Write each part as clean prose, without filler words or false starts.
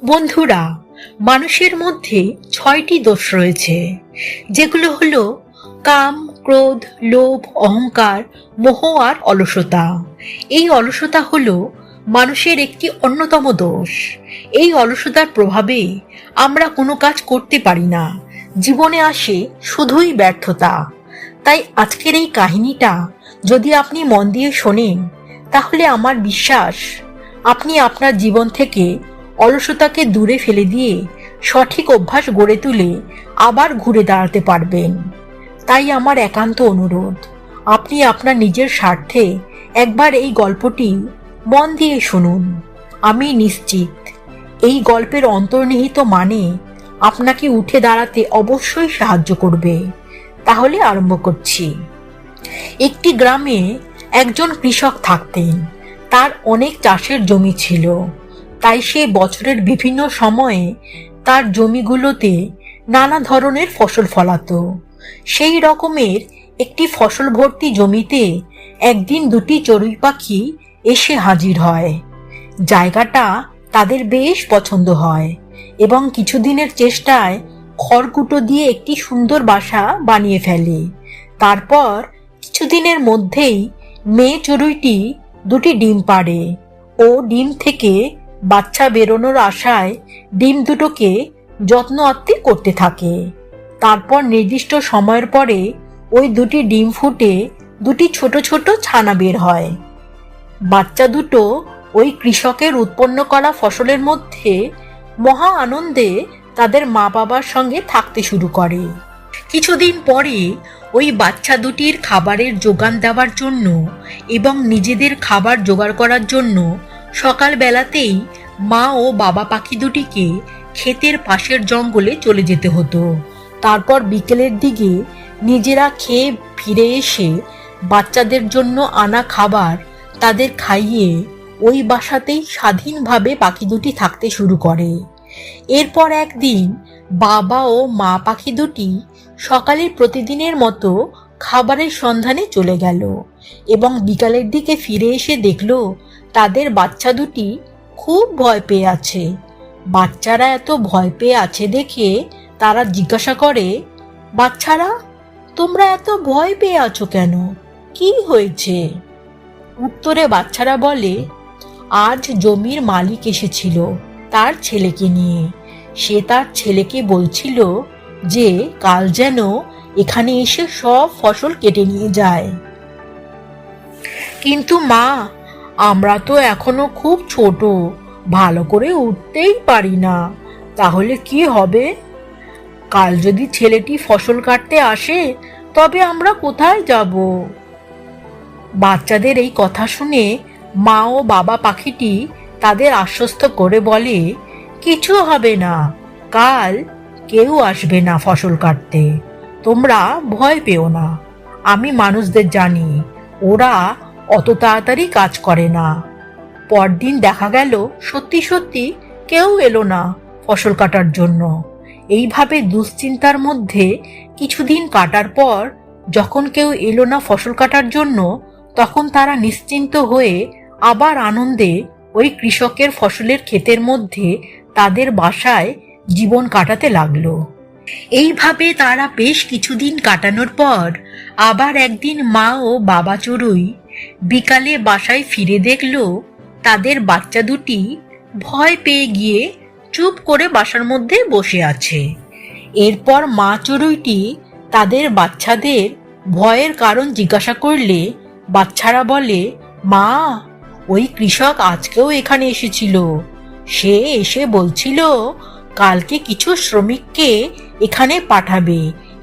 বন্ধুরা, মানুষের মধ্যে 6টি দোষ রয়েছে, যেগুলো হলো কাম, ক্রোধ, লোভ, অহংকার, মোহ আর অলসতা। এই অলসতা হলো মানুষের একটি অন্যতম দোষ। এই অলসতার প্রভাবে আমরা কোনো কাজ করতে পারি না, জীবনে আসে শুধুই ব্যর্থতা। তাই আজকের এই কাহিনীটা যদি আপনি মন দিয়ে শোনেন, তাহলে আমার বিশ্বাস আপনি আপনার জীবন থেকে অলসতাকে দূরে ফেলে দিয়ে সঠিক অভ্যাস গড়ে তুলে আবার ঘুরে দাঁড়াতে পারবেন। তাই আমার একান্ত অনুরোধ, আপনি আপনার নিজের স্বার্থে একবার এই গল্পটি মন দিয়ে শুনুন। আমি নিশ্চিত এই গল্পের অন্তর্নিহিত মানে আপনাকে উঠে দাঁড়াতে অবশ্যই সাহায্য করবে। তাহলে আরম্ভ করছি। একটি গ্রামে একজন কৃষক থাকতেন। তার অনেক চাষের জমি ছিল, তাই সে বছরের বিভিন্ন সময়ে তার জমিগুলোতে নানা ধরনের ফসল ফলাতো। সেই রকমের একটি ফসল ভর্তি জমিতে একদিন দুটি চড়ুই পাখি এসে হাজির হয়। জায়গাটা তাদের বেশ পছন্দ হয় এবং কিছুদিনের চেষ্টায় খড়কুটো দিয়ে একটি সুন্দর বাসা বানিয়ে ফেলে। তারপর কিছুদিনের মধ্যেই মেয়ে চড়ুইটি দুটি ডিম পাড়ে ও ডিম থেকে বাচ্চা বেরোনোর আশায় ডিম দুটোকে যত্ন আত্তি করতে থাকে। তারপর নির্দিষ্ট সময়ের পরে ওই দুটি ডিম ফুটে দুটি ছোট ছোট ছানা বের হয়। বাচ্চা দুটো ওই কৃষকের উৎপন্ন করা ফসলের মধ্যে মহা আনন্দে তাদের মা বাবার সঙ্গে থাকতে শুরু করে। কিছুদিন পরে ওই বাচ্চা দুটির খাবারের যোগান দেওয়ার জন্য এবং নিজেদের খাবার জোগাড় করার জন্য সকালবেলাতেই মা ও বাবা পাখি দুটিকে ক্ষেতের পাশের জঙ্গলে চলে যেতে হতো। তারপর বিকেলের দিকে নিজেরা খেয়ে ফিরে এসে বাচ্চাদের জন্য আনা খাবার তাদের খাইয়ে ওই বাসাতেই স্বাধীনভাবে পাখি দুটি থাকতে শুরু করে। এরপর একদিন বাবা ও মা পাখি দুটি সকালের প্রতিদিনের মতো খাবারের সন্ধানে চলে গেল এবং বিকালের দিকে ফিরে এসে দেখল তাদের বাচ্চা দুটি খুব ভয় পেয়ে আছে। বাচ্চারা এত ভয় পেয়ে আছে দেখে তারা জিজ্ঞাসা করে, বাচ্চারা, তোমরা এত ভয় পেয়ে আছো কেন? কি হয়েছে? উত্তরে বাচ্চারা বলে, আজ জমির মালিক এসেছিল তার ছেলেকে নিয়ে। সে তার ছেলেকে বলছিল যে কাল যেন এখানে এসে সব ফসল কেটে নিয়ে যায়। কিন্তু মা, আমরা তো এখনো খুব ছোট, ভালো করে উঠতেই পারি না। তাহলে কি হবে? কাল যদি ছেলেটি ফসল কাটতে আসে, তবে আমরা কোথায় যাব? বাচ্চাদের এই কথা শুনে মা ও বাবা পাখিটি তাদের আশ্বস্ত করে বলে, কিছু হবে না, কাল কেউ আসবে না ফসল কাটতে, তোমরা ভয় পেও না। আমি মানুষদের জানি, ওরা অত তাড়াতাড়ি কাজ করে না। পরদিন দেখা গেল সত্যি সত্যি কেউ এলো না ফসল কাটার জন্য। এইভাবে দুশ্চিন্তার মধ্যে কিছুদিন কাটার পর যখন কেউ এলো না ফসল কাটার জন্য, তখন তারা নিশ্চিন্ত হয়ে আবার আনন্দে ওই কৃষকের ফসলের ক্ষেতের মধ্যে তাদের বাসায় জীবন কাটাতে লাগলো। এইভাবে তারা বেশ কিছুদিন কাটানোর পর আবার একদিন মা ও বাবা চড়ুই বিকালে বাসায় ফিরে দেখল তাদের বাচ্চা দুটি ভয় পেয়ে গিয়ে চুপ করে বাসার মধ্যে বসে আছে। এরপর মা চড়ুইটি তাদের বাচ্চাদের ভয়ের কারণ জিজ্ঞাসা করলে বাচ্চারা বলে, মা, ওই কৃষক আজকেও এখানে এসেছিল। সে এসে বলছিল কালকে কিছু শ্রমিককে এখানে পাঠাবে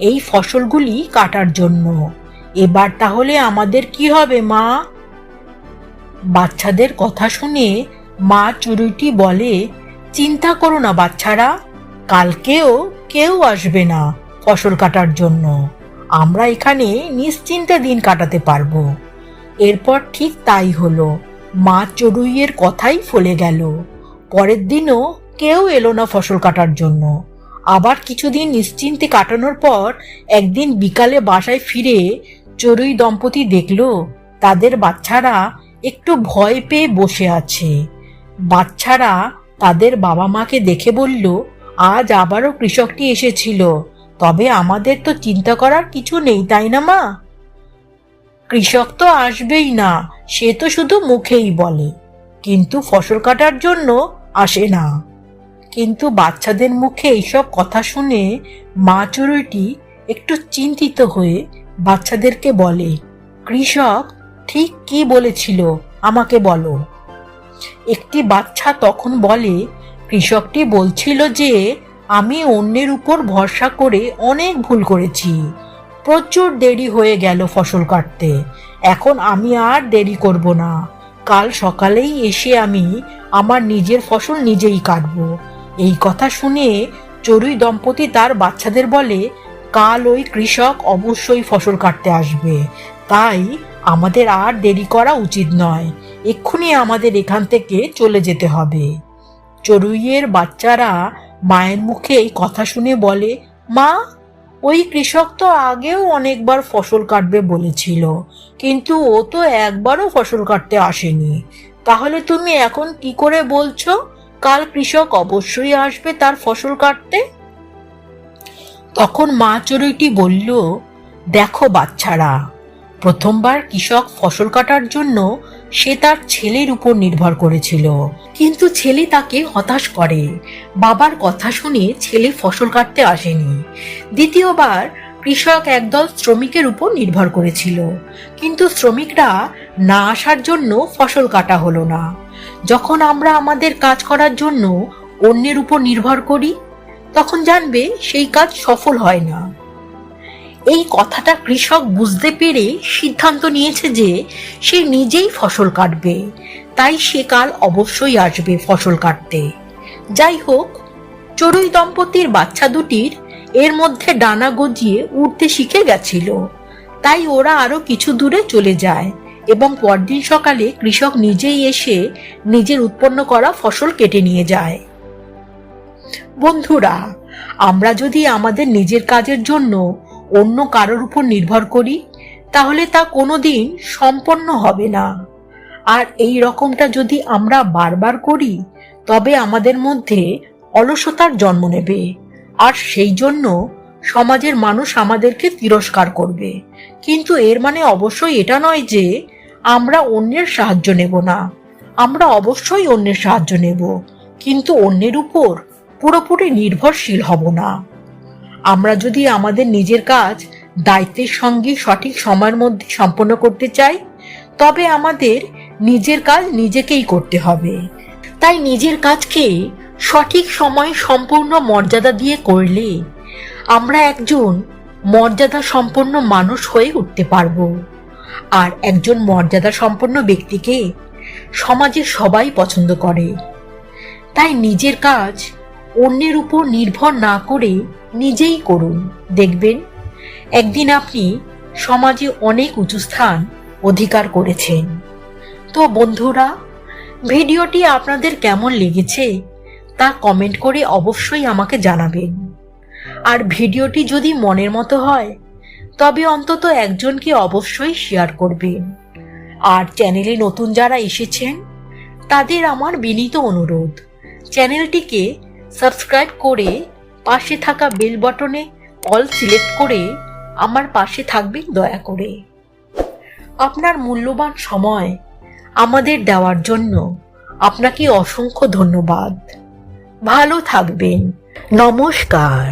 এই ফসলগুলি কাটার জন্য। এবার তাহলে আমাদের কি হবে মা? বাচ্চাদের কথা শুনে মা চড়ুইটি বলে, চিন্তা করো না বাচ্চারা, কালকেও কেউ আসবে না ফসল কাটার জন্য। আমরা এখানে নিশ্চিন্তে দিন কাটাতে পারবো। এরপর ঠিক তাই হলো। মা চড়ুইয়ের কথাই ফলে গেল। পরের দিনও কেউ এলো না ফসল কাটার জন্য। আবার কিছুদিন নিশ্চিন্তে কাটানোর পর একদিন বিকালে বাসায় ফিরে চড়ুই দম্পতি দেখল তাদের বাচ্চারা একটু ভয় পেয়ে বসে আছে। বাচ্চারা তাদের বাবা মাকে দেখে বলল, আজ আবারও কৃষকটি এসেছিল, তবে আমাদের তো চিন্তা করার কিছু নেই, তাই না মা? কৃষক তো আসবেই না, সে তো শুধু মুখেই বলে, কিন্তু ফসল কাটার জন্য আসে না। কিন্তু বাচ্চাদের মুখে এইসব কথা শুনে মা চড়ুইটি একটু চিন্তিত হয়ে বাচ্চাদেরকে বলে, কৃষক ঠিক কি বলেছিল আমাকে বলো। একটি বাচ্চা তখন বলে, কৃষকটি বলছিল যে আমি অন্যের উপর ভরসা করে অনেক ভুল করেছি, প্রচুর দেরি হয়ে গেল ফসল কাটতে, এখন আমি আর দেরি করব না, কাল সকালেই এসে আমি আমার নিজের ফসল নিজেই কাটবো। এই কথা শুনে চড়ুই দম্পতি তার বাচ্চাদের বলে, কাল ওই কৃষক অবশ্যই ফসল কাটতে আসবে, তাই আমাদের আর দেরি করা উচিত নয়, এক্ষুনি আমাদের এখান থেকে চলে যেতে হবে। চড়ুইয়ের বাচ্চারা মায়ের মুখে এই কথা শুনে বলে, মা, ওই কৃষক তো আগেও অনেকবার ফসল কাটবে বলেছিল, কিন্তু ও তো একবারও ফসল কাটতে আসেনি, তাহলে তুমি এখন কি করে বলছো কাল কৃষক অবশ্যই আসবে তার ফসল কাটতে? তখন মা চড়ুইটি বলল, দেখো বাচ্চারা, প্রথমবার কৃষক ফসল কাটার জন্য সে তার ছেলের উপর নির্ভর করেছিল, কিন্তু ছেলে তাকে হতাশ করে, বাবার কথা শুনে ছেলে ফসল কাটতে আসেনি। দ্বিতীয়বার কৃষক একদল শ্রমিকের উপর নির্ভর করেছিল, কিন্তু শ্রমিকরা না আসার জন্য ফসল কাটা হলো না। যখন আমরা আমাদের কাজ করার জন্য অন্যের উপর নির্ভর করি, তখন জানবে সেই কাজ সফল হয় না। এই কথাটা কৃষক বুঝতে পেরে সিদ্ধান্ত নিয়েছে যে সে নিজেই ফসল কাটবে, তাই সে কাল অবশ্যই আসবে ফসল কাটতে। যাই হোক, চড়ুই দম্পতির বাচ্চা দুটির এর মধ্যে ডানা গজিয়ে উড়তে শিখে গেছিল, তাই ওরা আরো কিছু দূরে চলে যায় এবং পরদিন সকালে কৃষক নিজেই এসে নিজের উৎপন্ন করা ফসল কেটে নিয়ে যায়। বন্ধুরা, আমরা যদি আমাদের নিজের কাজের জন্য অন্য কারোর উপর নির্ভর করি, তাহলে তা কোনোদিন সম্পন্ন হবে না। আর এই রকমটা যদি আমরা বারবার করি, তবে আমাদের মধ্যে অলসতার জন্ম নেবে, আর সেই জন্য সমাজের মানুষ আমাদেরকে তিরস্কার করবে। কিন্তু এর মানে অবশ্যই এটা নয় যে আমরা অন্যের সাহায্য নেব না, আমরা অবশ্যই অন্যের সাহায্য নেব, কিন্তু অন্যের উপর পুরোপুরি নির্ভরশীল হব না। আমরা যদি আমাদের নিজের কাজ দায়িত্বের সঙ্গে সঠিক সময়ের মধ্যে সম্পন্ন করতে চাই, তবে আমাদের নিজের কাজ নিজেকেই করতে হবে। তাই নিজের কাজকে সঠিক সময়ে সম্পূর্ণ মর্যাদা দিয়ে করলে আমরা একজন মর্যাদা সম্পন্ন মানুষ হয়ে উঠতে পারবো। আর একজন মর্যাদা সম্পন্ন ব্যক্তিকে সমাজের সবাই পছন্দ করে। তাই নিজের কাজ অন্যের উপর নির্ভর না করে নিজেই করুন, দেখবেন একদিন আপনি সমাজে অনেক উঁচু স্থান অধিকার করেছেন। তো বন্ধুরা, ভিডিওটি আপনাদের কেমন লেগেছে তা কমেন্ট করে অবশ্যই আমাকে জানাবেন। আর ভিডিওটি যদি মনের মতো হয়, তবে অন্তত একজনকে অবশ্যই শেয়ার করবেন। আর চ্যানেলে নতুন যারা এসেছেন, তাদের আমার বিনীত অনুরোধ, চ্যানেলটিকে সাবস্ক্রাইব করে পাশে থাকা বেল বাটনে অল সিলেক্ট করে আমার পাশে থাকবেন দয়া করে। আপনার মূল্যবান সময় আমাদের দেওয়ার জন্য আপনাকে অসংখ্য ধন্যবাদ। ভালো থাকবেন। নমস্কার।